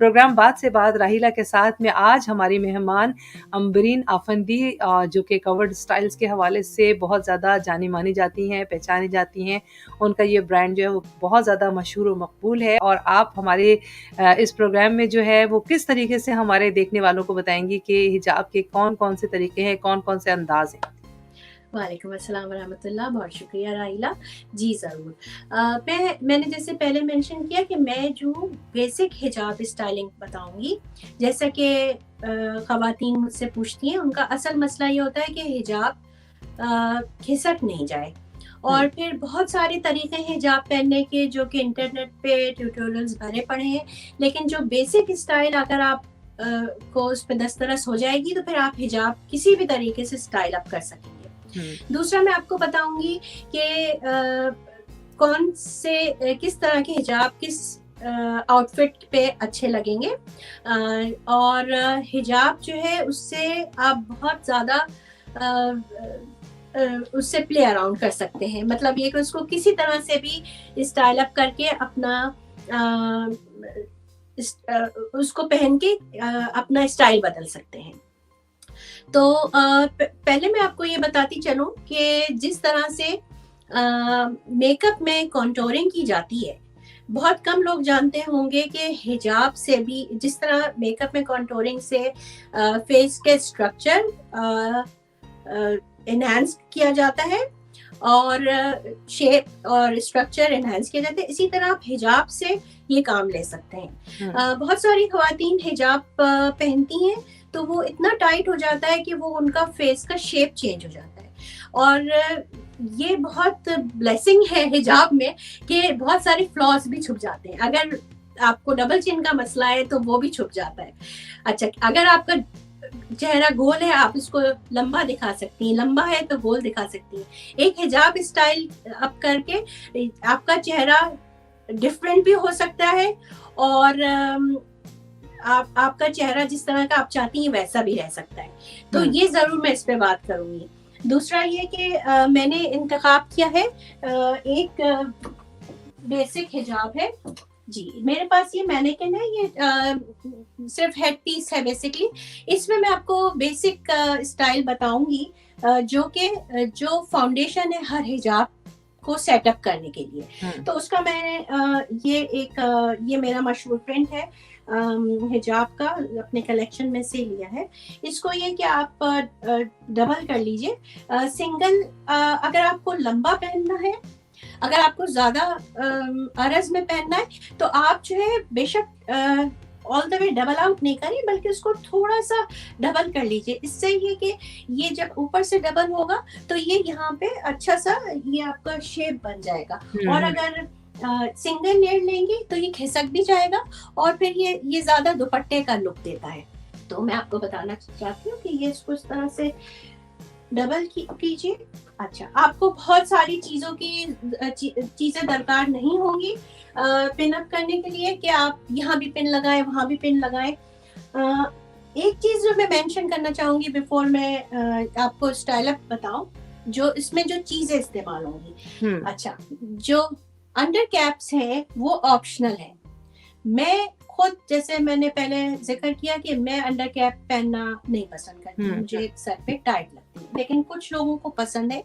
Programme बात से बात राहिला के साथ में आज हमारी मेहमान अम्बरीन आफंदी जो कि कवर्ड स्टाइल्स के हवाले से बहुत ज़्यादा जानी मानी जाती हैं, पहचानी जाती हैं। उनका ये ब्रांड जो है वो बहुत ज़्यादा मशहूर और मकबूल है। और आप हमारे इस प्रोग्राम में जो है वो किस तरीके से हमारे देखने वालों को बताएंगी कि हिजाब के कौन-कौन से तरीके हैं, कौन-कौन से अंदाज़ हैं? वालेकुम अस्सलाम वरहमतुल्लाह, बहुत शुक्रिया राहिला जी। ज़रूर मैंने जैसे पहले मेंशन किया कि मैं जो बेसिक हिजाब स्टाइलिंग बताऊंगी, जैसा कि ख़वातीन मुझसे पूछती हैं, उनका असल मसला ये होता है कि हिजाब खिसक नहीं जाए। और फिर बहुत सारे तरीके हैं हिजाब पहनने के जो कि इंटरनेट पे ट्यूटोरियल्स भरे पड़े हैं, लेकिन जो बेसिक स्टाइल अगर आप को उस पर दस्तरस हो जाएगी तो फिर आप हिजाब किसी भी तरीके से स्टाइल अप कर सकेंगे। दूसरा मैं आपको बताऊंगी कि कौन से किस तरह के हिजाब किस आउटफिट पे अच्छे लगेंगे, और हिजाब जो है उससे आप बहुत ज़्यादा उससे प्ले अराउंड कर सकते हैं। मतलब ये कि उसको किसी तरह से भी स्टाइल अप करके अपना उसको पहन के अपना स्टाइल बदल सकते हैं। तो पहले मैं आपको ये बताती चलूं कि जिस तरह से मेकअप में कॉन्टोरिंग की जाती है, बहुत कम लोग जानते होंगे कि हिजाब से भी जिस तरह मेकअप में कॉन्टोरिंग से फेस के स्ट्रक्चर एनहांस किया जाता है और शेप और स्ट्रक्चर एनहांस किया जाता है, इसी तरह आप हिजाब से ये काम ले सकते हैं। बहुत सारी ख़वातीन हिजाब पहनती हैं तो वो इतना टाइट हो जाता है कि वो उनका फेस का शेप चेंज हो जाता है। और ये बहुत ब्लेसिंग है हिजाब में कि बहुत सारे फ्लॉज भी छुप जाते हैं। अगर आपको डबल चिन का मसला है तो वो भी छुप जाता है। अच्छा, अगर आपका चेहरा गोल है आप इसको लंबा दिखा सकती हैं, लंबा है तो गोल दिखा सकती हैं। एक हिजाब स्टाइल अप करके आपका चेहरा डिफरेंट भी हो सकता है और आपका चेहरा जिस तरह का आप चाहती हैं वैसा भी रह सकता है। तो ये जरूर मैं इस पे बात करूंगी। दूसरा ये कि मैंने इंतखाब किया है एक बेसिक हिजाब है जी। मेरे पास ये मैनेकिन है, ये सिर्फ हेड पीस है बेसिकली। इसमें मैं आपको बेसिक स्टाइल बताऊंगी जो फाउंडेशन है हर हिजाब को सेटअप करने के लिए। तो उसका मैंने ये मेरा मशहूर प्रिंट है हिजाब का, अपने कलेक्शन में से लिया है। इसको ये कि आप डबल कर लीजिए। सिंगल अगर आपको लंबा पहनना है, अगर आपको ज्यादा अरज में पहनना है तो आप जो है बेशक all the way double out नहीं करें, बल्कि उसको थोड़ा सा डबल कर लीजिए। इससे ये कि ये जब ऊपर से डबल होगा तो ये यहाँ पे अच्छा सा ये आपका शेप बन जाएगा। और अगर सिंगल लेयर लेंगे तो ये खिसक भी जाएगा और फिर ये ज्यादा दुपट्टे का लुक देता है। तो मैं आपको बताना चाहती हूँ कि ये इसको इस तरह से डबल कीजिए। अच्छा, आपको बहुत सारी चीजों की चीजें दरकार नहीं होंगी पिन अप करने के लिए कि आप यहाँ भी पिन लगाएं वहां भी पिन लगाएं। एक चीज जो मैं मेंशन करना चाहूंगी बिफोर मैं आपको स्टाइल अप बताऊं, जो इसमें जो चीजें इस्तेमाल होंगी। अच्छा, जो अंडर कैप्स है वो ऑप्शनल है। मैं खुद, जैसे मैंने पहले जिक्र किया कि मैं अंडर कैप पहनना नहीं पसंद करती, मुझे सर पे टाइट लगती है, लेकिन कुछ लोगों को पसंद है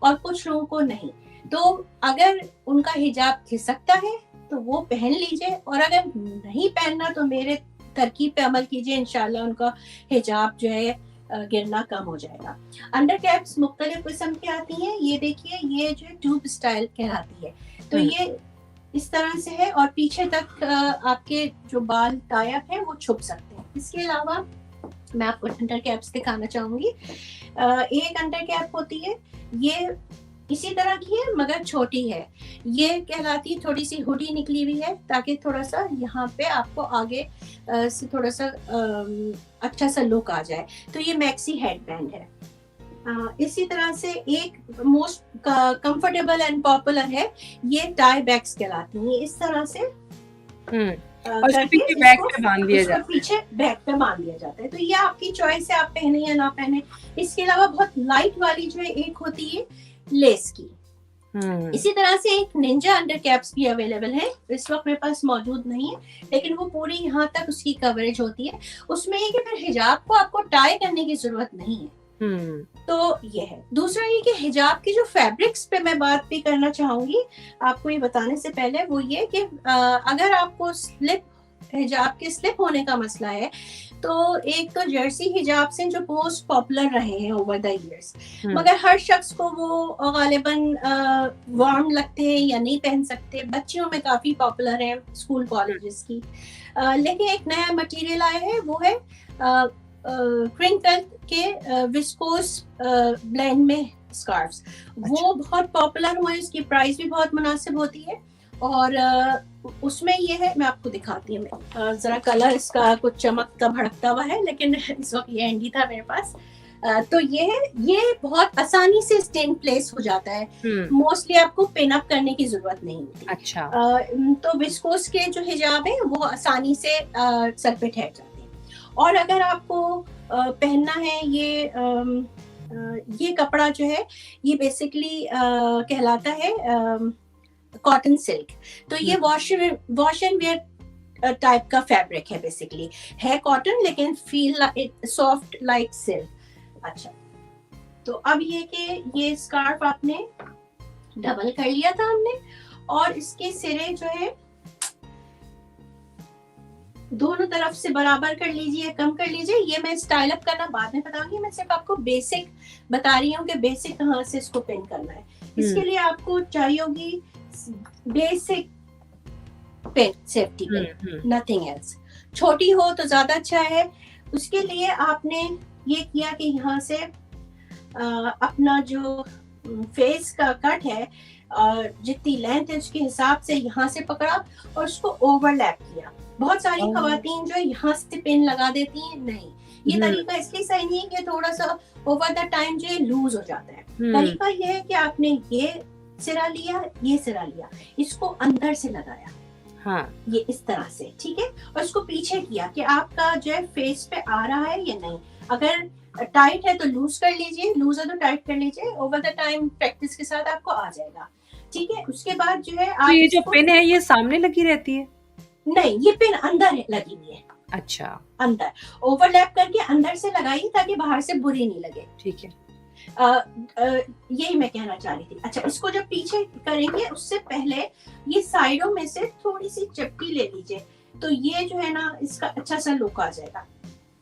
और कुछ लोगों को नहीं। तो अगर उनका हिजाब खिसकता है तो वो पहन लीजिए, और अगर नहीं पहनना तो मेरे तरकीब पे अमल कीजिए, इंशाल्लाह उनका हिजाब जो है गिरना कम हो जाएगा। अंडर कैप्स मुख्तलिफ किस्म की आती हैं। ये देखिए, ये जो है ट्यूब स्टाइल कहलाती है। तो ये इस तरह से है और पीछे तक आपके जो बाल टायप है वो छुप सकते हैं। इसके अलावा मैं आपको अंडर कैप्स दिखाना चाहूंगी। एक अंडर कैप होती है, ये इसी तरह की है मगर छोटी है। ये कहलाती है, थोड़ी सी हुडी निकली हुई है ताकि थोड़ा सा यहाँ पे आपको आगे से थोड़ा सा अच्छा सा लुक आ जाए। तो ये मैक्सी हेडबैंड है। इसी तरह से एक मोस्ट कंफर्टेबल एंड पॉपुलर है, ये टाई बैग्स कहलाती हैं। इस तरह से और पीछे बैक पे बांध दिया जाता है, पीछे बैक पे बांध दिया जाता है। तो ये आपकी चॉइस है, आप पहने या ना पहने। इसके अलावा बहुत लाइट वाली जो है एक होती है लेस की, इसी तरह से एक निंजा अंडर कैप्स भी अवेलेबल है, इस वक्त मेरे पास मौजूद नहीं है, लेकिन वो पूरी यहाँ तक उसकी कवरेज होती है। उसमें ये कि फिर हिजाब को आपको टाई करने की जरूरत नहीं है। तो ये है। दूसरा ये कि हिजाब की जो फैब्रिक्स पे मैं बात भी करना चाहूंगी आपको ये बताने से पहले, वो ये कि अगर आपको हिजाब के स्लिप होने का मसला है, तो एक तो जर्सी हिजाब से जो मोस्ट पॉपुलर रहे हैं ओवर द इयर्स, मगर हर शख्स को वो गालिबन वार्म लगते हैं या नहीं पहन सकते। बच्चियों में काफी पॉपुलर है स्कूल कॉलेजेस की, लेकिन एक नया मटेरियल आया है, वो है क्रिंकल के विस्कोस ब्लेंड में स्कार्फ्स। वो बहुत पॉपुलर हुए, इसकी प्राइस भी बहुत मुनासिब होती है। और उसमें ये है, मैं आपको दिखाती हूँ, जरा कलर इसका कुछ चमकता भड़कता हुआ है, लेकिन इस वक्त ये एंडी था मेरे पास। तो ये है, ये बहुत आसानी से स्टेन प्लेस हो जाता है, मोस्टली आपको पिन अप करने की जरूरत नहीं होती। अच्छा। तो विस्कोस के जो हिजाब है वो आसानी से सर पे ठहर जाते हैं। और अगर आपको पहनना है ये कपड़ा जो है, ये बेसिकली कहलाता है कॉटन सिल्क। तो ये वॉश एंड वेयर टाइप का फैब्रिक है, बेसिकली है कॉटन लेकिन फील सॉफ्ट लाइक सिल्क। अच्छा, तो अब ये कि ये स्कार्फ आपने डबल कर लिया था हमने, और इसके सिरे जो है दोनों तरफ से बराबर कर लीजिए, कम कर लीजिए। ये मैं स्टाइल अप करना बाद में बताऊंगी, मैं सिर्फ आपको बेसिक बता रही हूँ कि बेसिक कहाँ से इसको पिन करना है। इसके लिए आपको चाहिए होगी basic pin, safety pin, nothing else. छोटी हो तो ज्यादा अच्छा है। उसके लिए आपने ये किया कि यहाँ से अपना जो फेस का कट है, जितनी लेंथ है उसके हिसाब से यहाँ से पकड़ा और उसको ओवरलैप किया। बहुत सारी खवातीन जो है यहाँ से पिन लगा देती हैं, नहीं, ये तरीका इसलिए सही नहीं है कि थोड़ा सा ओवर द टाइम जो है लूज हो जाता है। तरीका ये है कि आपने ये सिरा लिया, ये सिरा लिया, इसको अंदर से लगाया, हाँ, ये इस तरह से, ठीक है, और इसको पीछे किया कि आपका जो है फेस पे आ रहा है या नहीं। अगर टाइट है तो लूज कर लीजिए, लूज है तो टाइट कर लीजिए, ओवर द टाइम प्रैक्टिस के साथ आपको आ जाएगा, ठीक है। उसके बाद जो है आप, ये जो पिन है ये सामने लगी रहती है? नहीं, ये पिन अंदर लगी हुई है। अच्छा, अंदर ओवरलैप करके अंदर से लगाइए ताकि बाहर से बुरी नहीं लगे, ठीक है। यही मैं कहना चाह रही थी। अच्छा, इसको जब पीछे करेंगे उससे पहले ये साइडों में से थोड़ी सी चपटी ले लीजिए, तो ये जो है ना इसका अच्छा सा लुक आ जाएगा।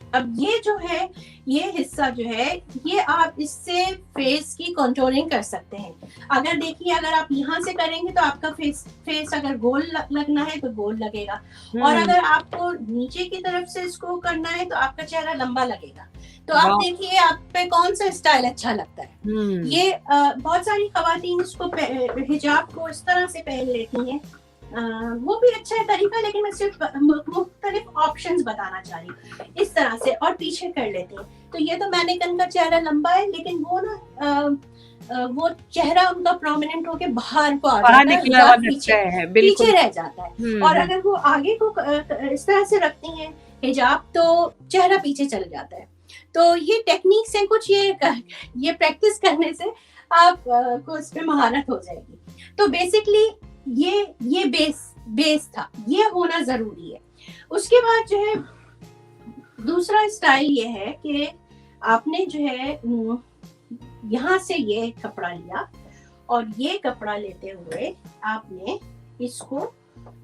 अब ये जो है, ये हिस्सा जो है, ये आप इससे फेस की कंटूरिंग कर सकते हैं। अगर देखिए, अगर आप यहाँ से करेंगे तो आपका फेस अगर गोल लगना है तो गोल लगेगा, और अगर आपको नीचे की तरफ से इसको करना है तो आपका चेहरा लंबा लगेगा। तो आप देखिए आप पे कौन सा स्टाइल अच्छा लगता है। ये बहुत सारी खवातीन इसको हिजाब को इस तरह से पहन लेती हैं, वो भी अच्छा है तरीका, लेकिन मैं सिर्फ मुख्तलिफ ऑप्शंस बताना चाह रही हूँ। इस तरह से और पीछे कर लेते हैं। तो ये तो मैनेकन का चेहरा लंबा है, लेकिन वो ना वो चेहरा उनका प्रोमिनेंट होके बाहर को आ जाता है, पीछे रह जाता है। और अगर वो आगे को इस तरह से रखती हैं हिजाब तो चेहरा पीछे चल जाता है। तो ये टेक्निक्स है कुछ, ये प्रैक्टिस करने से आप को इस पे महारत हो जाएगी। तो बेसिकली ये बेस था, ये होना जरूरी है। उसके बाद जो है दूसरा स्टाइल ये है कि आपने जो है यहाँ से ये कपड़ा लिया और ये कपड़ा लेते हुए आपने इसको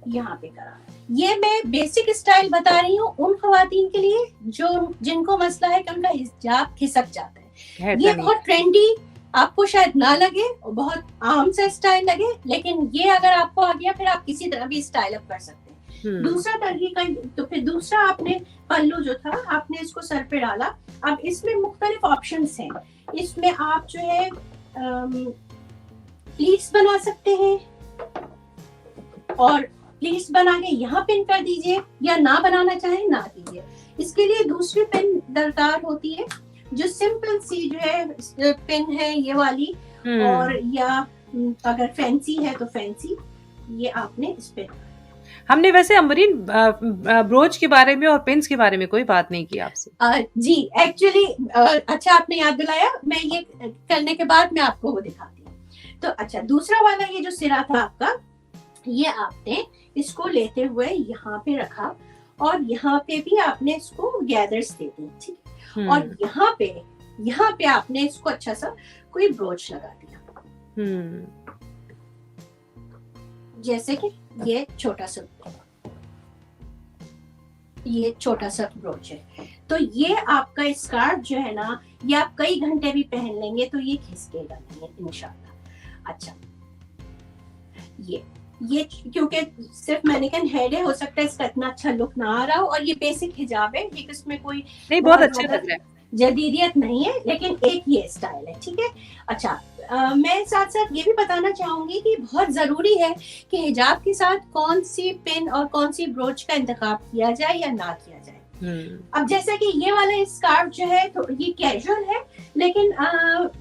यहाँ पे करा। ये मैं बेसिक स्टाइल बता रही हूँ उन खवातीन के लिए जिनको मसला है कि उनका हिजाब खिसक जाता है। ये बहुत ट्रेंडी आपको शायद ना लगे और बहुत आम सा स्टाइल लगे, लेकिन ये अगर आपको आ गया फिर आप किसी तरह भी स्टाइल अप कर सकते हैं। दूसरा तरीका, तो फिर दूसरा आपने पल्लू जो था आपने इसको सर पे डाला। अब इसमें मुख्तलिफ ऑप्शंस हैं। इसमें आप जो है प्लीट्स बना सकते हैं और प्लीट्स बना के यहाँ पिन कर दीजिए, या ना बनाना चाहे ना कीजिए। इसके लिए दूसरी पिन दरकार होती है जो सिंपल सी जो है पिन है ये वाली, और या अगर फैंसी है तो फैंसी, ये आपने इस पे। हमने वैसे अम्बरीन ब्रोच के बारे में और पिन्स के बारे में कोई बात नहीं की आपसे। जी एक्चुअली अच्छा आपने याद दिलाया, मैं ये करने के बाद मैं आपको वो दिखाती हूँ। तो अच्छा, दूसरा वाला ये जो सिरा था आपका, ये आपने इसको लेते हुए यहाँ पे रखा और यहाँ पे भी आपने इसको गैदर्स दे दी, ठीक है। और यहाँ पे आपने इसको अच्छा सा कोई ब्रोच लगा दिया, जैसे कि ये छोटा सा ब्रोच है। तो ये आपका स्कार्फ जो है ना, ये आप कई घंटे भी पहन लेंगे तो ये खिसकेगा नहीं इंशाल्लाह। अच्छा, ये क्योंकि सिर्फ मैनिकन हेड है, हो सकता है इसका इतना अच्छा लुक ना आ रहा हो, और ये बेसिक हिजाब है, ये इसमें कोई नहीं, बहुत अच्छा लग रहा है, जदीदियत नहीं है, लेकिन एक ये स्टाइल है, ठीक है। अच्छा, मैं साथ साथ ये भी बताना चाहूंगी कि बहुत जरूरी है कि हिजाब के साथ कौन सी पिन और कौन सी ब्रोच का इंतखाब किया जाए या ना किया जाए। अब जैसा कि ये वाला स्कार्फ जो है तो ये कैजुअल है, लेकिन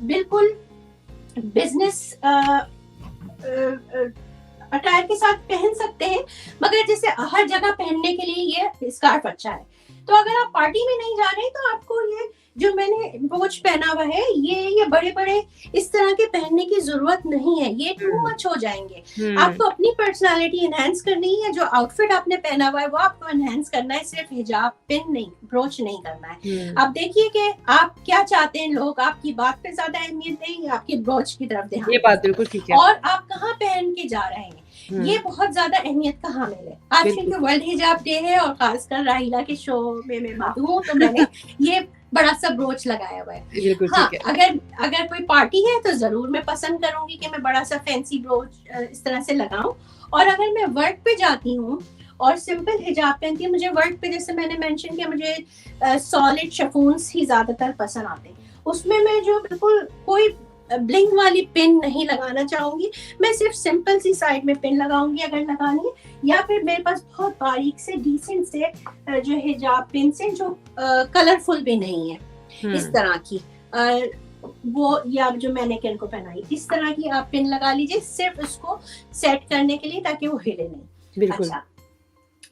बिल्कुल बिजनेस अटायर के साथ पहन सकते हैं, मगर जैसे हर जगह पहनने के लिए ये स्कार्फ अच्छा है। तो अगर आप पार्टी में नहीं जा रहे तो आपको ये जो मैंने ब्रोच पहना हुआ है, ये बड़े बड़े इस तरह के पहनने की जरूरत नहीं है, ये टू मच हो जाएंगे। आपको अपनी पर्सनालिटी एनहांस करनी है, जो आउटफिट आपने पहना हुआ है वो आपको एनहांस करना है, सिर्फ हिजाब पिन नहीं, ब्रोच नहीं करना है। आप देखिए कि आप क्या चाहते हैं, लोग आपकी बात पे ज्यादा अहमियत दें या आपकी ब्रोच की तरफ ध्यान, ये बात बिल्कुल ठीक है। और आप कहाँ पहन के जा रहे हैं, ये बहुत ज्यादा अहमियत का हामिल है। आज क्योंकि वर्ल्ड हिजाब डे है और खासकर राहिला के शो में मैं मौजूद हूँ, तो मैंने ये बड़ा सा ब्रोच लगाया हुआ है। हाँ, अगर कोई पार्टी है तो जरूर मैं पसंद करूंगी कि मैं बड़ा सा फैंसी ब्रोच इस तरह से लगाऊं। और अगर मैं वर्क पे जाती हूँ और सिंपल हिजाब पहनती हूँ, मुझे वर्क पे जैसे मैंने मेंशन किया, मुझे सॉलिड शिफॉन्स ही ज्यादातर पसंद आते हैं। उसमें मैं जो बिल्कुल कोई ब्लिंक वाली पिन नहीं लगाना चाहूंगी, मैं सिर्फ सिंपल सी साइड में पिन लगाऊंगी अगर लगानी है, या फिर मेरे पास बहुत बारीक से डिसेंट से जो हिजाब पिन से जो कलरफुल भी नहीं है, इस तरह की वो, या जो मैंने किन को पहनाई इस तरह की आप पिन लगा लीजिए, सिर्फ उसको सेट करने के लिए, ताकि वो हिले नहीं। अच्छा,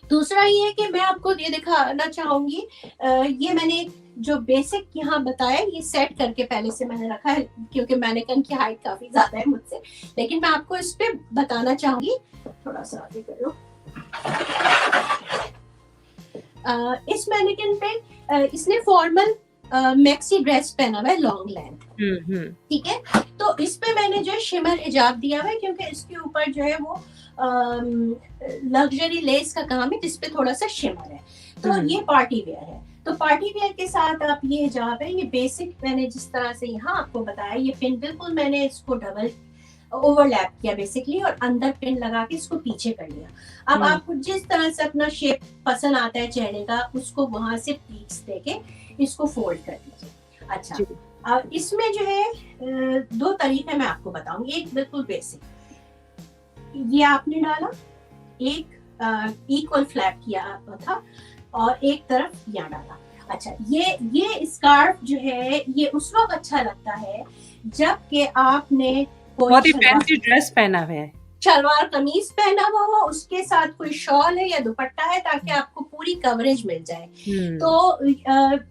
दूसरा ये है कि मैं आपको ये दिखाना चाहूंगी, ये मैंने जो बेसिक यहाँ बताया ये सेट करके पहले से मैंने रखा है, क्योंकि मैनिकन की हाइट काफी ज्यादा है मुझसे, लेकिन मैं आपको इस पे बताना चाहूंगी, थोड़ा सा आगे करो। इस मैनिकन पे इसने फॉर्मल मैक्सी ड्रेस पहना हुआ है, लॉन्ग लेंथ, ठीक है। तो इस पे मैंने जो शिमर हिजाब दिया हुआ है, क्योंकि इसके ऊपर जो है वो लग्जरी लेस का काम है, जिसपे थोड़ा सा शिमर है। तो ये पार्टी वेयर है, तो पार्टी वेयर के साथ आप ये हिजाब है, ये बेसिक मैंने जिस तरह से यहाँ आपको बताया, ये पिन बिल्कुल मैंने इसको डबल ओवरलैप किया बेसिकली, और अंदर पिन लगा के इसको पीछे कर लिया। अब आपको जिस तरह से अपना शेप पसंद आता है चेहरे का, उसको वहां से प्लीट्स देके इसको फोल्ड कर दीजिए। अच्छा, अब इसमें जो है दो तरीके मैं आपको बताऊंगी। एक बिल्कुल बेसिक, ये आपने डाला, एक इक्वल फ्लैप किया था और एक तरफ यहाँ डाला। अच्छा, ये स्कार्फ जो है ये उस वक्त अच्छा लगता है जबकि आपने बहुत ही फैंसी ड्रेस पहना हुआ है, शलवार कमीज पहना हुआ हो, उसके साथ कोई शॉल है या दुपट्टा है, ताकि आपको पूरी कवरेज मिल जाए। तो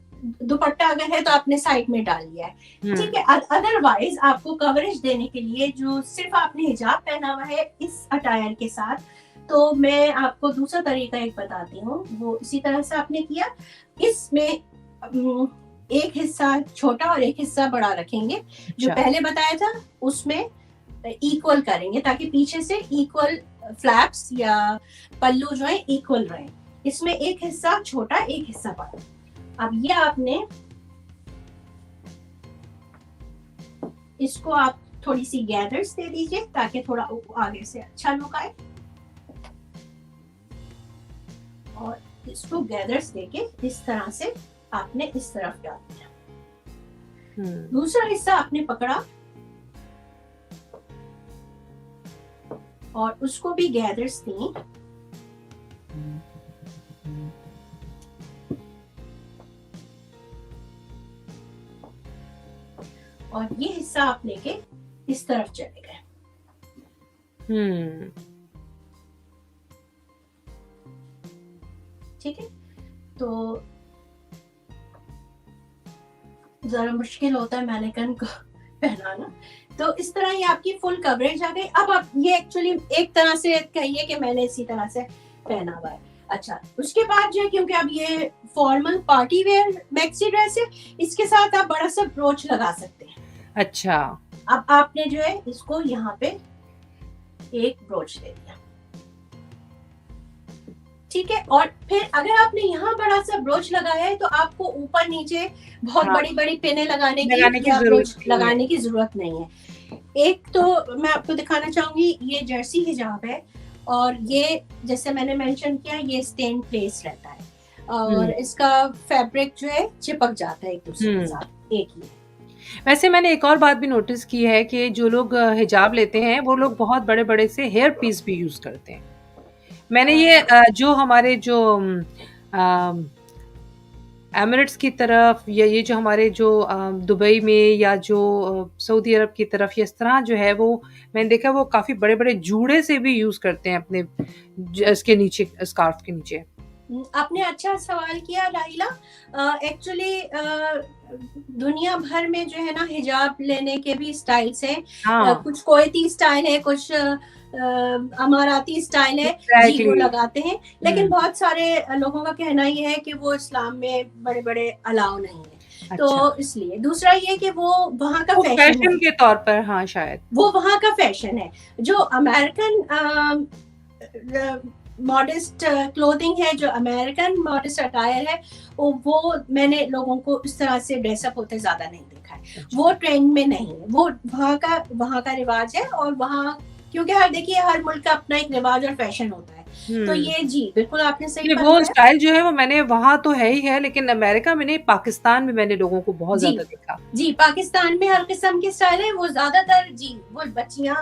दुपट्टा अगर है तो आपने साइड में डाल लिया है, ठीक है। अदरवाइज आपको कवरेज देने के लिए जो सिर्फ आपने हिजाब पहना हुआ है इस अटायर के साथ, तो मैं आपको दूसरा तरीका एक बताती हूँ, वो इसी तरह से आपने किया। इसमें एक हिस्सा छोटा और एक हिस्सा बड़ा रखेंगे, जो पहले बताया था उसमें इक्वल करेंगे, ताकि पीछे से इक्वल फ्लैप्स या पल्लू जो है इक्वल रहे। इसमें एक हिस्सा छोटा, एक हिस्सा बड़ा। अब ये आपने इसको आप थोड़ी सी गैदर्स दे दीजिए, ताकि थोड़ा आगे से अच्छा लुक आए, और इसको गैदर्स देके इस तरह से आपने इस तरफ डाल दिया। दूसरा हिस्सा आपने पकड़ा और उसको भी गैदर्स दी, और ये हिस्सा आप लेके इस तरफ चले गए। ठीक है, तो जरा मुश्किल होता है मैनिकन को पहनाना, तो इस तरह ये आपकी फुल कवरेज आ गई। अब आप ये एक्चुअली एक तरह से कहिए कि मैंने इसी तरह से पहना हुआ है। अच्छा, उसके बाद जो है, क्योंकि अब ये formal party wear maxi dress है, इसके साथ आप बड़ा सा ब्रोच लगा सकते हैं। अच्छा, अब आपने जो है इसको यहाँ पे एक ब्रोच दे दिया, ठीक है। और फिर अगर आपने यहाँ बड़ा सा ब्रोच लगाया है तो आपको ऊपर नीचे बहुत हाँ, बड़ी बड़ी पिने लगाने की या जरूरत ब्रोच नहीं है। लगाने की जरूरत नहीं है। एक तो मैं आपको दिखाना चाहूंगी, ये जर्सी हिजाब है और ये जैसे मैंने मेंशन किया ये स्टेन प्लेस रहता है और इसका फैब्रिक जो है चिपक जाता है एक दूसरे के साथ एक ही। वैसे मैंने एक और बात भी नोटिस की है कि जो लोग हिजाब लेते हैं वो लोग बहुत बड़े बड़े से हेयर पीस भी यूज करते हैं। मैंने ये जो हमारे जो एमिरेट्स की तरफ या ये जो हमारे जो दुबई में या जो सऊदी अरब की तरफ ये इस तरह जो है वो मैंने देखा वो काफी बड़े बड़े जूड़े से भी यूज करते हैं अपने इसके नीचे, स्कार्फ के नीचे। आपने अच्छा सवाल किया राहिला। एक्चुअली दुनिया भर में जो है ना हिजाब लेने के भी स्टाइल्स हैं। हाँ, कुछ कोयती स्टाइल है, कुछ अमाराती स्टाइल है, जी वो लगाते हैं। लेकिन बहुत सारे लोगों का कहना ये है कि वो इस्लाम में बड़े बड़े अलाउ नहीं है। अच्छा। तो इसलिए दूसरा ये कि वो वहाँ का फैशन के तौर पर, हाँ शायद वो वहाँ का फैशन है। जो अमेरिकन मॉडेस्ट क्लोथिंग है, जो अमेरिकन मॉडेस्ट अटायर है, वो मैंने लोगों को इस तरह से ड्रेसअप होते ज्यादा नहीं देखा है। वो ट्रेंड में नहीं है, वो वहाँ का रिवाज है। और वहाँ क्योंकि देखिए हर मुल्क का अपना एक रिवाज और फैशन होता है। तो ये जी बिल्कुल आपने सही वो स्टाइल जो है वो मैंने वहाँ तो है ही है, लेकिन अमेरिका में नहीं, पाकिस्तान में मैंने लोगों को बहुत ज्यादा देखा। जी पाकिस्तान में हर किस्म के स्टाइल है। वो ज्यादातर जी वो बच्चियां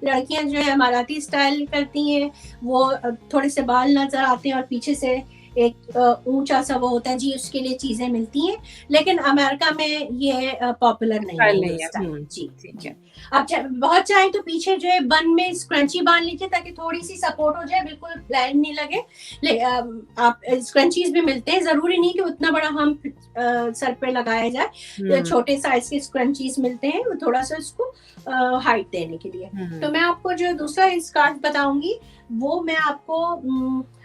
लड़कियां जो है अमाराती स्टाइल करती हैं, वो थोड़े से बाल नजर आते हैं और पीछे से एक ऊंचा सा वो होता है जी, उसके लिए चीजें मिलती हैं। लेकिन अमेरिका में ये पॉपुलर नहीं है जी। ठीक है। आप बहुत चाहे तो पीछे जो है बन में स्क्रंची बांध लीजिए ताकि थोड़ी सी सपोर्ट हो जाए, बिल्कुल प्लान नहीं लगे। आप स्क्रंचीज भी मिलते हैं, जरूरी नहीं कि उतना बड़ा हम सर पे लगाया जाए। छोटे साइज के स्क्रंचीज मिलते हैं, वो थोड़ा सा इसको हाइट देने के लिए। तो मैं आपको जो दूसरा स्कार्फ बताऊंगी वो मैं आपको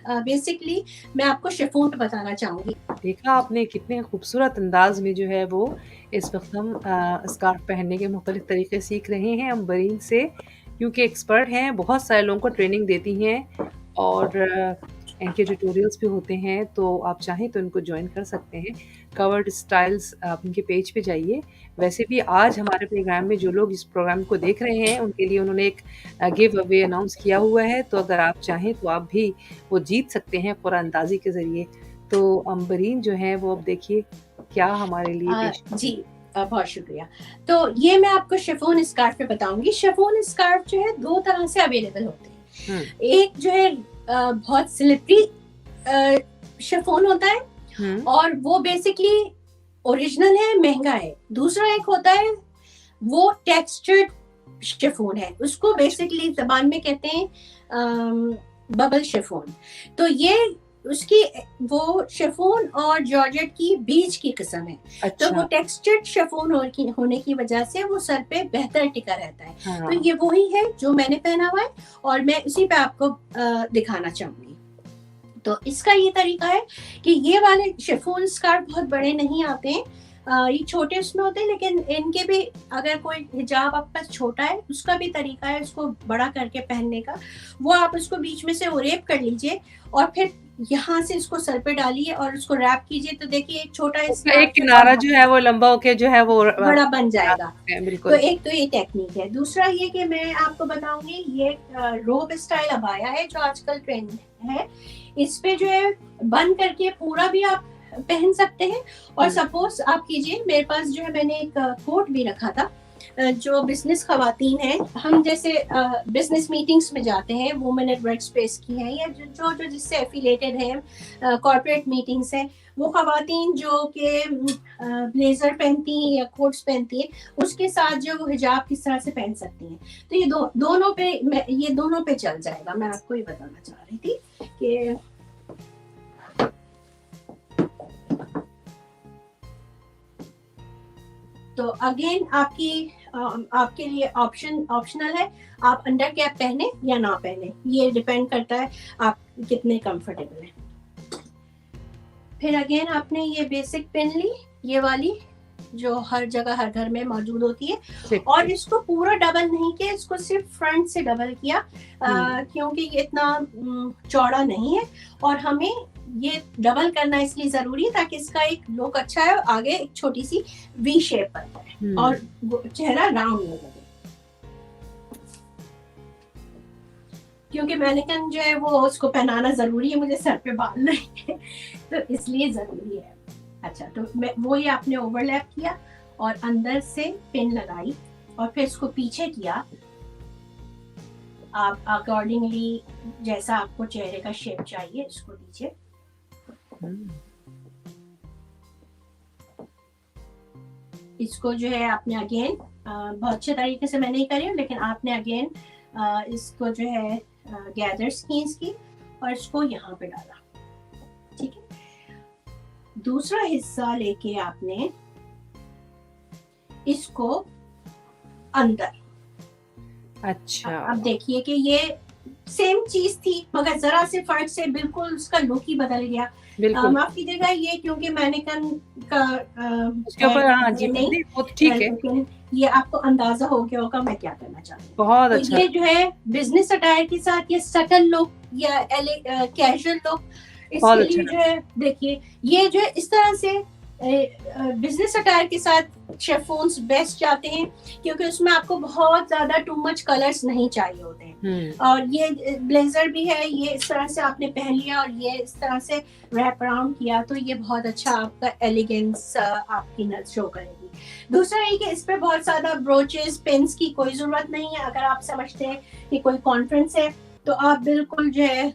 बेसिकली मैं आपको शिफॉन बताना चाहूंगी। देखा आपने कितने खूबसूरत अंदाज में जो है वो इस वक्त हम स्कार्फ पहनने के मुख्तलिफ तरीके सीख रहे हैं अम्बरीन से, क्योंकि एक्सपर्ट हैं, बहुत सारे लोगों को ट्रेनिंग देती हैं और इनके ट्यूटोरियल्स भी होते हैं। तो आप चाहें तो इनको ज्वाइन कर सकते हैं। कवर्ड स्टाइल्स, आप इनके पेज पे जाइए। वैसे भी आज हमारे प्रोग्राम में जो लोग इस प्रोग्राम को देख रहे हैं उनके लिए उन्होंने एक गिव अवे अनाउंस किया हुआ है, तो अगर आप चाहें तो आप भी वो जीत सकते हैं कुरानंदाजी के ज़रिए। तो अम्बरीन जो है वो अब देखिए क्या हमारे लिए पेश जी बहुत शुक्रिया। तो ये मैं आपको शिफॉन स्कार्फ पे बताऊंगी। शिफॉन स्कार्फ जो है दो तरह से अवेलेबल होते हैं। एक जो है बहुत स्लिपरी शिफॉन होता है और वो बेसिकली ओरिजिनल है, महंगा है। दूसरा एक होता है वो टेक्सचर्ड शिफॉन है, उसको बेसिकली जबान में कहते हैं बबल शिफॉन। तो ये उसकी वो शिफॉन और जॉर्जेट की बीच की किस्म है। अच्छा। तो वो टेक्सचर्ड शिफॉन होने की वजह से वो सर पे बेहतर टिका रहता है। हाँ। तो ये वही है जो मैंने पहना हुआ है और मैं उसी पे आपको दिखाना चाहूंगी। तो इसका ये तरीका है कि ये वाले शिफॉन स्कार्फ बहुत बड़े नहीं आते हैं, ये छोटे उसमें होते हैं, लेकिन इनके भी अगर कोई हिजाब आपके पास छोटा है उसका भी तरीका है उसको बड़ा करके पहनने का। वो आप उसको बीच में से ओरेप कर लीजिए और फिर यहाँ से इसको सर पे डालिए और उसको रैप कीजिए। तो देखिए एक छोटा एक किनारा जो है वो लंबा होके जो है वो बड़ा बन जाएगा। बिल्कुल। तो एक तो ये टेक्निक है। दूसरा ये कि मैं आपको बताऊंगी ये रोब स्टाइल अबाया है जो आजकल ट्रेंड है। इस पे जो है बंद करके पूरा भी आप पहन सकते हैं। और सपोज आप कीजिए, मेरे पास जो है मैंने एक कोट भी रखा था। जो बिजनेस खवातीन हैं, हम जैसे बिजनेस मीटिंग्स में जाते हैं, वुमेन एट वर्क स्पेस की हैं या जो जिससे एफिलेटेड हैं, कॉर्पोरेट मीटिंग्स हैं, वो खवातीन जो कि ब्लेजर पहनती हैं या कोट्स पहनती हैं, उसके साथ जो वो हिजाब किस तरह से पहन सकती हैं। तो ये दोनों पे चल जाएगा। मैं आपको ये बताना चाह रही थी कि तो अगेन आपकी आपके लिए ऑप्शनल है, आप अंडर कैप पहने या ना पहने, ये डिपेंड करता है आप कितने कंफर्टेबल हैं। फिर अगेन आपने ये बेसिक पिन ली, ये वाली जो हर जगह हर घर में मौजूद होती है, ठीक और ठीक इसको पूरा डबल नहीं किया, इसको सिर्फ फ्रंट से डबल किया, क्योंकि ये इतना चौड़ा नहीं है, और हमें ये डबल करना इसलिए जरूरी है ताकि इसका एक लुक अच्छा है, और आगे एक छोटी सी वी शेप बनता है और चेहरा राउंड न लगे, क्योंकि मैनिकन जो है वो उसको पहनाना जरूरी है, मुझे सर पे बाल नहीं है तो इसलिए जरूरी है। अच्छा, तो वो ये आपने ओवरलैप किया और अंदर से पिन लगाई और फिर इसको पीछे किया, आप अकॉर्डिंगली जैसा आपको चेहरे का शेप चाहिए इसको दीजिए। इसको जो है आपने अगेन बहुत अच्छे तरीके से मैं नहीं करी हूँ, लेकिन आपने अगेन इसको जो है गैदर्स की इसकी, और इसको यहाँ पे डाला, ठीक है। दूसरा हिस्सा लेके आपने इसको अंदर, अच्छा अब देखिए कि ये सेम चीज थी मगर जरा से फर्क से बिल्कुल उसका लुक ही बदल गया। बिल्कुल माफ कीजिएगा, ये क्योंकि मैनिकन का उसके ऊपर हाँ जी नहीं, नहीं वो तो ठीक है, लेकिन ये आपको अंदाजा हो गया होगा मैं क्या करना चाहती हूँ। बहुत तो अच्छा ये जो है बिजनेस अटायर के साथ ये सटल लुक या कैजुअल लुक, बहुत इसके अच्छा लिए जो है देखिए ये जो है इस तरह से बिजनेस अटायर के साथ शेफोन्स बेस्ट जाते हैं, क्योंकि उसमें आपको बहुत ज्यादा टू मच कलर्स नहीं चाहिए होते हैं। और ये ब्लेजर भी है, ये इस तरह से आपने पहन लिया और ये इस तरह से रैप अराउंड किया, तो ये बहुत अच्छा आपका एलिगेंस आपकी नजर शो करेगी। दूसरा ये कि इस पे बहुत ज्यादा ब्रोचेस पिन्स की कोई जरूरत नहीं है। अगर आप समझते हैं कि कोई कॉन्फ्रेंस है तो आप बिल्कुल जो है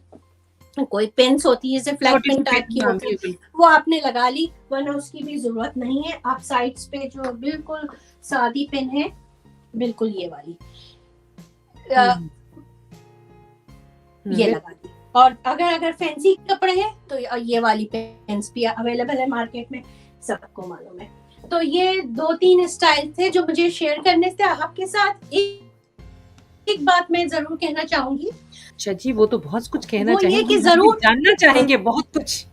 कोई पिन्स होती है जैसे फ्लैट पिन टाइप की होती है वो आपने लगा ली, वरना उसकी भी जरूरत नहीं है। आप साइड्स पे जो बिल्कुल सादी पिन है, बिल्कुल ये वाली ये लगा दी। और अगर फैंसी कपड़े हैं तो ये वाली पेन्स भी अवेलेबल है मार्केट में, सबको मालूम है। तो ये 2-3 स्टाइल थे जो मुझे शेयर करने थे आपके साथ। एक बात मैं जरूर कहना चाहूंगी। अच्छा जी, वो तो बहुत कुछ कहना वो चाहेंगे, ये कि जरूर जानना चाहेंगे बहुत कुछ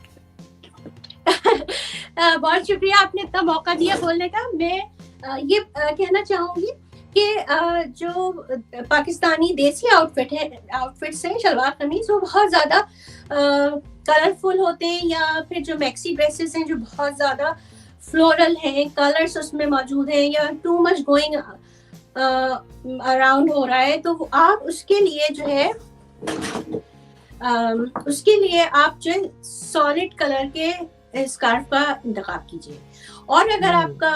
बहुत शुक्रिया आपने इतना मौका दिया बोलने का। मैं ये कहना चाहूंगी कि जो पाकिस्तानी देसी आउटफिट्स हैं, शलवार कमीज, वो बहुत ज्यादा कलरफुल होते हैं, या फिर जो मैक्सी ड्रेसेस हैं जो बहुत ज्यादा फ्लोरल हैं, कलर्स उसमें मौजूद हैं, या टू मच गोइंग अराउंड हो रहा है, तो आप उसके लिए जो है आप जो है सॉलिड कलर के स्कार्फ का इंतखाब कीजिए। और अगर आपका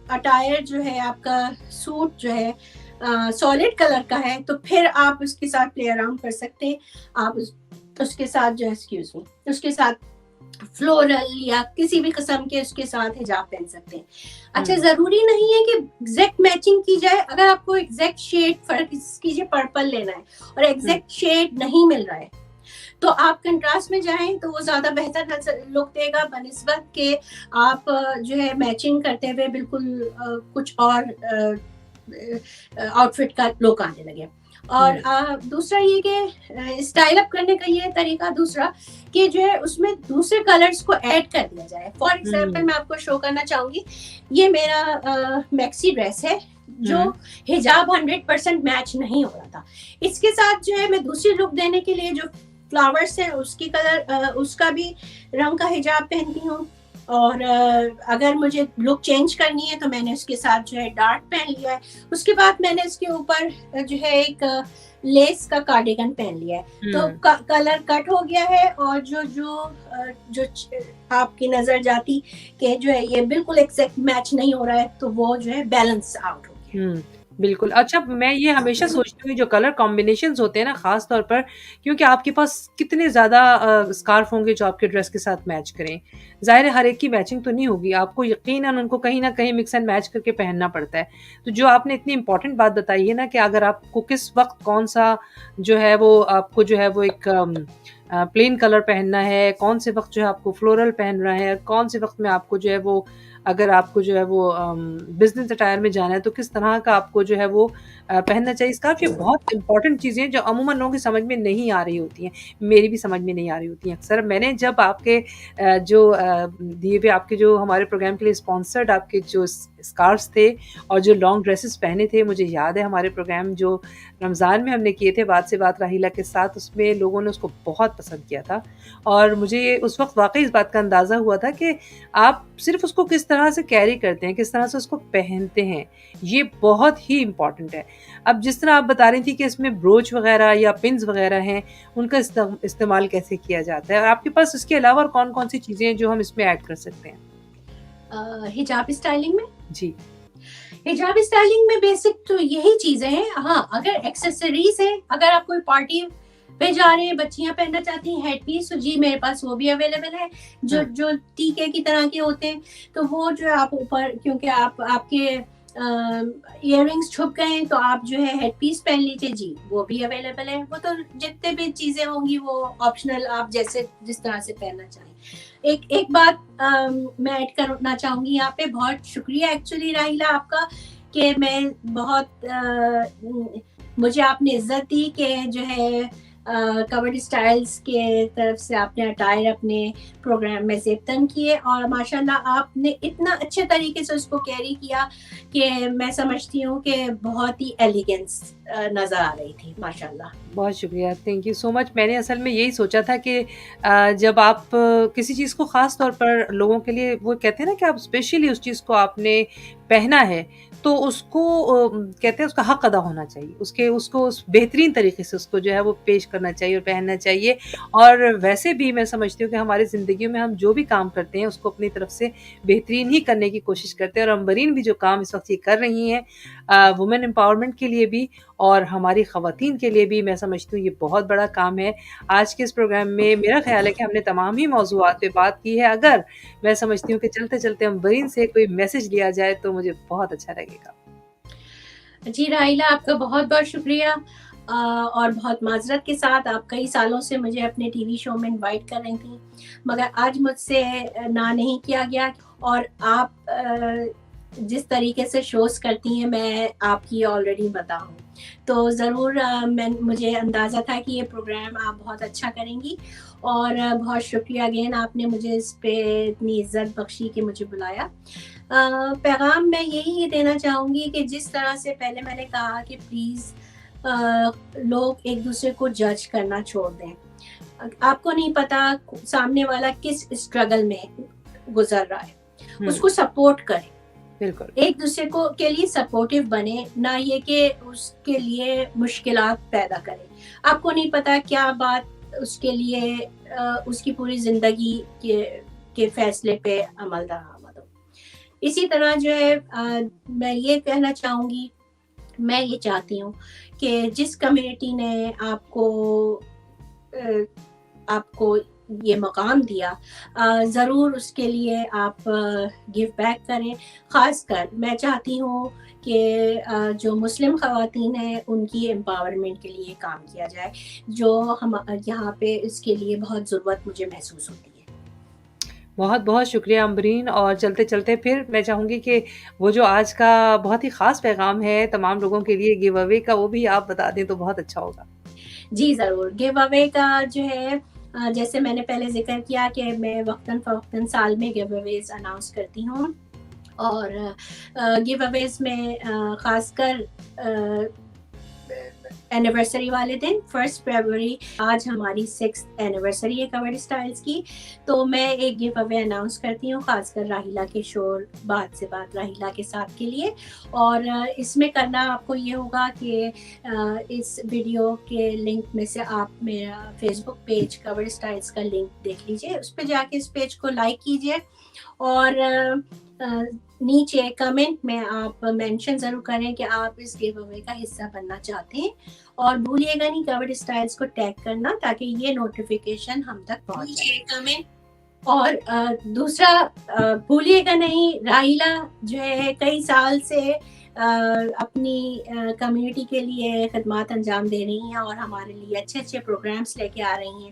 अटायर जो है, आपका सूट जो है सॉलिड कलर का है, तो फिर आप उसके साथ प्ले अराउंड कर सकते हैं। आप उसके साथ जो उसके साथ फ्लोरल या किसी भी किस्म के उसके साथ हिजाब पहन सकते हैं। अच्छा, जरूरी नहीं है कि एग्जैक्ट मैचिंग की जाए। अगर आपको एग्जैक्ट शेड, फर्क कीजिए, पर्पल लेना है और एग्जैक्ट शेड नहीं मिल रहा है, तो आप कंट्रास्ट में जाएं तो वो ज्यादा बेहतर लुक देगा बनिस्बत के आप जो है मैचिंग करते हुए बिल्कुल कुछ और आउटफिट का लुक आने लगे। और दूसरा ये कि स्टाइल अप करने का ये तरीका दूसरा कि जो है उसमें दूसरे कलर्स को ऐड कर दिया जाए। फॉर एग्जांपल मैं आपको शो करना चाहूंगी, ये मेरा मैक्सी ड्रेस है जो हिजाब 100% मैच नहीं हो रहा था। इसके साथ जो है मैं दूसरी लुक देने के लिए जो फ्लावर्स है उसकी उसका भी रंग का हिजाब पहनती हूँ। और अगर मुझे लुक चेंज करनी है तो मैंने उसके साथ जो है डार्क पहन लिया है। उसके बाद मैंने इसके ऊपर जो है एक लेस का कार्डिगन पहन लिया है, तो कलर कट हो गया है। और जो आपकी नजर जाती कि जो है ये बिल्कुल एग्जैक्ट मैच नहीं हो रहा है, तो वो जो है बैलेंस आउट हो गया। बिल्कुल। अच्छा, मैं ये हमेशा सोचती हूँ जो कलर कॉम्बिनेशंस होते हैं ना, खास तौर पर क्योंकि आपके पास कितने ज़्यादा स्कार्फ होंगे जो आपके ड्रेस के साथ मैच करें। ज़ाहिर है हर एक की मैचिंग तो नहीं होगी, आपको यकीनन उनको कहीं ना कहीं मिक्स एंड मैच करके पहनना पड़ता है। तो जो आपने इतनी इंपॉर्टेंट बात बताई है ना कि अगर आपको किस वक्त कौन सा जो है वो आपको जो है वो एक प्लेन कलर पहनना है, कौन से वक्त जो है आपको फ्लोरल पहनना है, कौन से वक्त में आपको जो है वो अगर आपको जो है वो बिज़नेस अटायर में जाना है तो किस तरह का आपको जो है वो पहनना चाहिए। स्कार्फ़ ये बहुत इम्पोर्टेंट चीज़ें हैं जो अमूमन लोगों की समझ में नहीं आ रही होती हैं। मेरी भी समझ में नहीं आ रही होती हैं अक्सर। मैंने जब आपके दिए हुए आपके जो हमारे प्रोग्राम के लिए स्पॉन्सर्ड आपके जो स्कार्फ्स थे और जो लॉन्ग ड्रेसेस पहने थे, मुझे याद है हमारे प्रोग्राम जो रमज़ान में हमने किए थे बात से बात राहिला के साथ, उसमें लोगों ने उसको बहुत पसंद किया था और मुझे उस वक़्त वाक़ई इस बात का अंदाज़ा हुआ था कि आप सिर्फ़ उसको किस तरह से कैरी करते हैं, किस तरह से उसको पहनते हैं, ये बहुत ही इम्पोर्टेंट है। अब जिस तरह आप बता रही थी कि इसमें ब्रोच वग़ैरह या पिन्स वग़ैरह हैं, उनका इस्तेमाल कैसे किया जाता है? और आपके पास इसके अलावा और कौन-कौन सी चीज़ें हैं जो हम इसमें ऐड कर सकते हैं? हिजाब स्टाइलिंग में जी। हिजाब स्टाइलिंग में बेसिक तो यही चीजें हैं। हाँ, अगर एक्सेसरीज है, अगर आप कोई पार्टी पे जा रहे हैं, बच्चियां पहनना चाहती हैं हेड पीस, तो जी मेरे पास वो भी अवेलेबल है, जो जो टीके की तरह के होते हैं। तो वो जो आप ऊपर, क्योंकि आपके इयररिंग्स छुप गए हैं, तो आप जो है हेड पीस पहन लीजिए, जी वो भी अवेलेबल है। वो तो जितने भी चीजें होंगी वो ऑप्शनल, आप जैसे जिस तरह से पहनना चाहें। एक बात मैं ऐड करना चाहूंगी यहाँ पे। बहुत शुक्रिया एक्चुअली राहिला आपका, कि मैं बहुत मुझे आपने इज्जत दी कि जो है कवर्ड स्टाइल्स के तरफ से आपने अटायर अपने प्रोग्राम में ज़ेबतन किए, और माशाल्लाह आपने इतना अच्छे तरीके से उसको कैरी किया कि मैं समझती हूँ कि बहुत ही एलिगेंस नज़र आ रही थी माशाल्लाह। बहुत शुक्रिया, थैंक यू सो मच। मैंने असल में यही सोचा था कि जब आप किसी चीज़ को ख़ास तौर पर लोगों के लिए वो कहते हैं ना कि आप स्पेशली उस चीज़ को आपने पहना है, तो उसको कहते हैं उसका हक़ अदा होना चाहिए। उसको उस बेहतरीन तरीके से उसको जो है वो पेश करना चाहिए और पहनना चाहिए। और वैसे भी मैं समझती हूँ कि हमारी ज़िंदगियों में हम जो भी काम करते हैं उसको अपनी तरफ से बेहतरीन ही करने की कोशिश करते हैं, और अम्बरीन भी जो काम इस वक़्त ये कर रही हैं वुमेन एम्पावरमेंट के लिए भी और हमारी ख़वातीन के लिए भी, मैं समझती हूँ ये बहुत बड़ा काम है। आज के इस प्रोग्राम में मेरा ख़्याल है कि हमने तमाम ही मौज़ूआत पे बात की है। अगर मैं समझती हूँ कि चलते-चलते अम्बरीन से कोई मैसेज लिया जाए तो मुझे बहुत अच्छा लगेगा। जी राहिला, आपका बहुत-बहुत शुक्रिया, और बहुत माज़रत के साथ आप कई सालों से मुझे अपने टीवी शो में इनवाइट कर रही थी, मगर आज मुझसे ना नहीं किया गया। और आप जिस तरीके से शोज़ करती हैं, मैं आपकी ऑलरेडी बता हूँ। तो ज़रूर मुझे अंदाज़ा था कि ये प्रोग्राम आप बहुत अच्छा करेंगी, और बहुत शुक्रिया अगेन, आपने मुझे इस पे इतनी इज़्ज़त बख्शी कि मुझे बुलाया। पैगाम मैं यही देना चाहूँगी कि जिस तरह से पहले मैंने कहा कि प्लीज़ लोग एक दूसरे को जज करना छोड़ दें। आपको नहीं पता सामने वाला किस स्ट्रगल में गुजर रहा है, उसको सपोर्ट करें। बिल्कुल। एक दूसरे को के लिए सपोर्टिव बने, ना ये कि उसके लिए मुश्किलात पैदा करें। आपको नहीं पता क्या बात उसके लिए उसकी पूरी जिंदगी के फैसले पे अमल दरामद हो। इसी तरह जो है मैं ये कहना चाहूँगी, मैं ये चाहती हूँ कि जिस कम्युनिटी ने आपको ये मकाम दिया, ज़रूर उसके लिए आप गिव बैक करें। ख़ासकर मैं चाहती हूँ कि जो मुस्लिम ख़वातीन हैं उनकी एम्पावरमेंट के लिए काम किया जाए, जो हम यहाँ पे इसके लिए बहुत ज़रूरत मुझे महसूस होती है। बहुत-बहुत शुक्रिया अम्बरीन, और चलते-चलते फिर मैं चाहूँगी कि वो जो आज का बहुत ही ख़ास पैगाम है तमाम लोगों के लिए गिव अवे का, वो भी आप बता दें तो बहुत अच्छा होगा। जी ज़रूर, गिव अवे का जो है जैसे मैंने पहले ज़िक्र किया कि मैं वक़्तन-फ़वक़्तन साल में गिव अवेज़ अनाउंस करती हूँ, और गिव अवेज़ में ख़ासकर एनिवर्सरी वाले दिन 1 फरवरी, आज हमारी 6th एनिवर्सरी है कवर्ड स्टाइल्स की, तो मैं एक गिव अवे अनाउंस करती हूँ ख़ासकर राहिला के शो बात से बात राहिला के साथ के लिए। और इसमें करना आपको ये होगा कि इस वीडियो के लिंक में से आप मेरा फेसबुक पेज कवर्ड स्टाइल्स का लिंक देख लीजिए, उस पे जाके इस पेज को लाइक कीजिए, और नीचे कमेंट में आप मेंशन ज़रूर करें कि आप इस गिव अवे का हिस्सा बनना चाहते हैं, और भूलिएगा नहीं कवर्ड स्टाइल्स को टैग करना, ताकि ये नोटिफिकेशन हम तक पहुंच जाए। कमेंट और दूसरा भूलिएगा नहीं, राहिला जो है कई साल से अपनी कम्युनिटी के लिए खदमात अंजाम दे रही हैं और हमारे लिए अच्छे-अच्छे प्रोग्राम्स लेके आ रही हैं।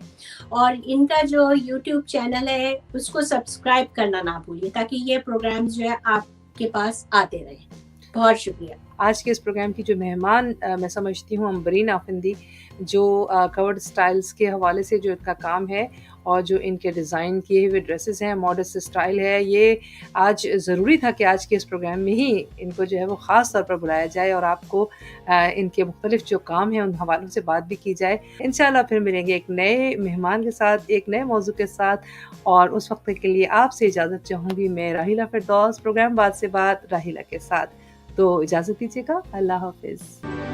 और इनका जो यूट्यूब चैनल है उसको सब्सक्राइब करना ना भूलिए ताकि ये प्रोग्राम्स जो है आपके पास आते रहें। बहुत शुक्रिया। आज के इस प्रोग्राम की जो मेहमान मैं समझती हूँ अम्बरीन आफंदी, जो कवर्ड स्टाइल्स के हवाले से जो इनका काम है और जो इनके डिज़ाइन किए हुए ड्रेसेस हैं, मॉडर्न स्टाइल है, ये आज ज़रूरी था कि आज के इस प्रोग्राम में ही इनको जो है वो ख़ास तौर पर बुलाया जाए और आपको इनके मुख्तलिफ जो काम हैं उन हवालों से बात भी की जाए। इंशाल्लाह फिर मिलेंगे एक नए मेहमान के साथ, एक नए मौजू के साथ, और उस वक्त के लिए आपसे इजाज़त चाहूँगी मैं राहिला फिरदौस, प्रोग्राम बात से बात राहिला के साथ। तो इजाज़त दीजिएगा। अल्लाह हाफ़िज़।